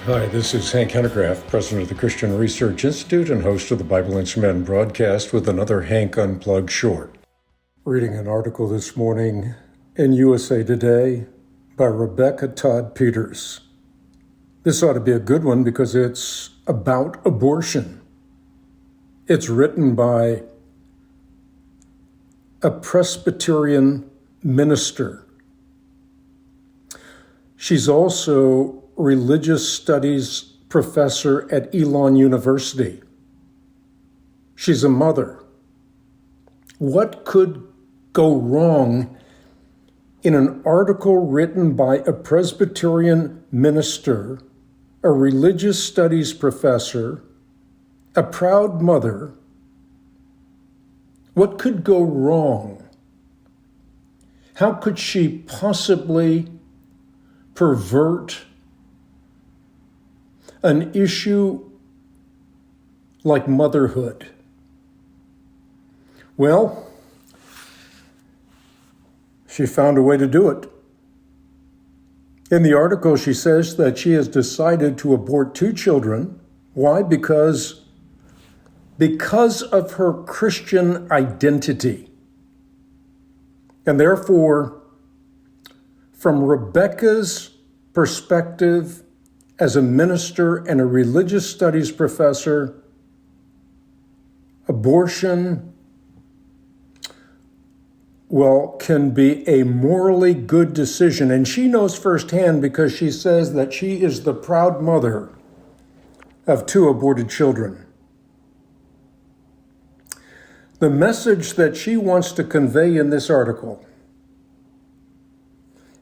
Hi, this is Hank Hanegraaff, president of the Christian Research Institute and host of the Bible and Men broadcast with another Hank Unplugged short. Reading an article this morning in USA Today by Rebecca Todd Peters. This ought to be a good one because it's about abortion. It's written by a Presbyterian minister. She's also religious studies professor at Elon University. She's a mother. What could go wrong in an article written by a Presbyterian minister, a religious studies professor, a proud mother? What could go wrong? How could she possibly pervert an issue like motherhood? Well, she found a way to do it. In the article, she says that she has decided to abort 2 children. Why? Because of her Christian identity. And therefore, from Rebecca's perspective as a minister and a religious studies professor, abortion, can be a morally good decision. And she knows firsthand because she says that she is the proud mother of 2 aborted children. The message that she wants to convey in this article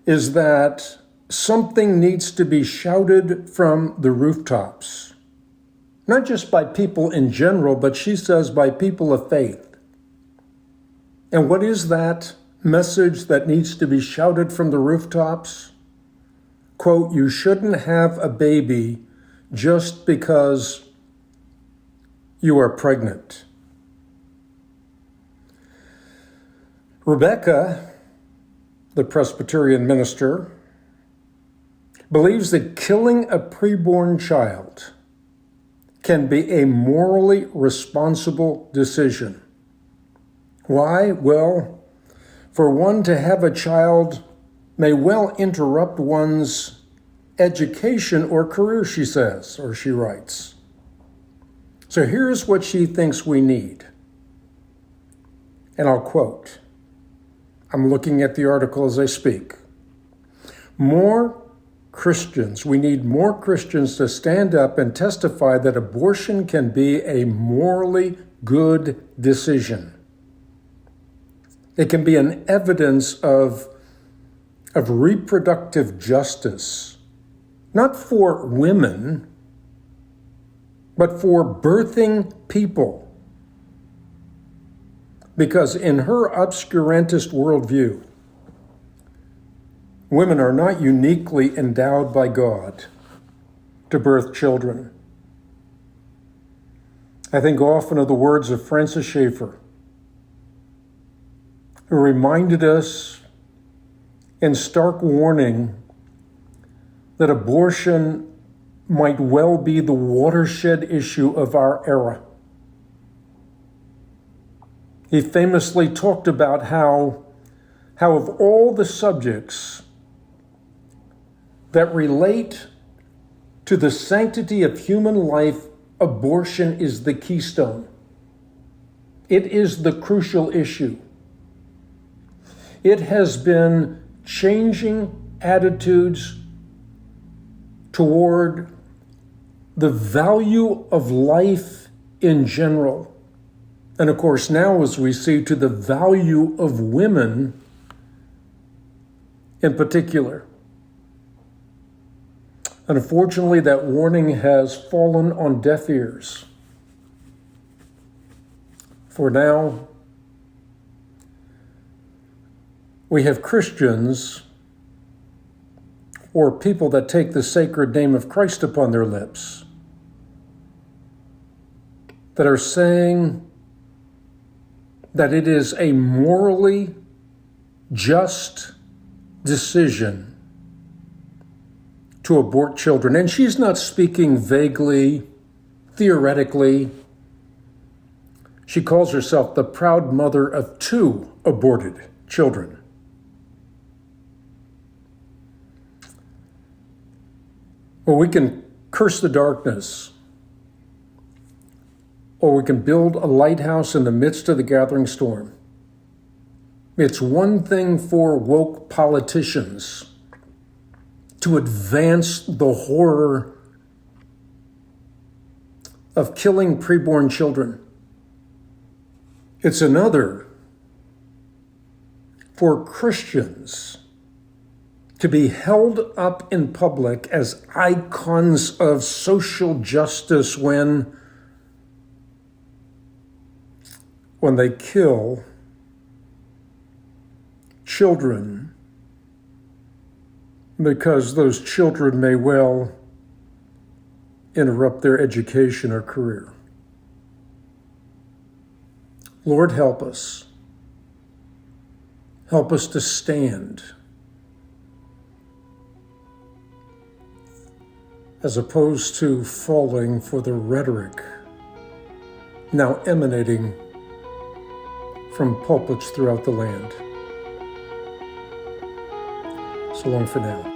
is that something needs to be shouted from the rooftops, not just by people in general, but she says by people of faith. And what is that message that needs to be shouted from the rooftops? Quote, you shouldn't have a baby just because you are pregnant. Rebecca, the Presbyterian minister, believes that killing a preborn child can be a morally responsible decision. Why? Well, for one, to have a child may well interrupt one's education or career, she says, or she writes. So here's what she thinks we need. And I'll quote. I'm looking at the article as I speak. We need more Christians to stand up and testify that abortion can be a morally good decision. It can be an evidence of reproductive justice, not for women, but for birthing people. Because in her obscurantist worldview, women are not uniquely endowed by God to birth children. I think often of the words of Francis Schaeffer, who reminded us in stark warning that abortion might well be the watershed issue of our era. He famously talked about how of all the subjects that relate to the sanctity of human life, abortion is the keystone. It is the crucial issue. It has been changing attitudes toward the value of life in general. And of course, now as we see, to the value of women in particular. Unfortunately, that warning has fallen on deaf ears. For now, we have Christians or people that take the sacred name of Christ upon their lips that are saying that it is a morally just decision to abort children. And she's not speaking vaguely, theoretically. She calls herself the proud mother of 2 aborted children. Well, we can curse the darkness, or we can build a lighthouse in the midst of the gathering storm. It's one thing for woke politicians to advance the horror of killing preborn children. It's another for Christians to be held up in public as icons of social justice when they kill children, because those children may well interrupt their education or career. Lord, help us. Help us to stand as opposed to falling for the rhetoric now emanating from pulpits throughout the land. So long for now.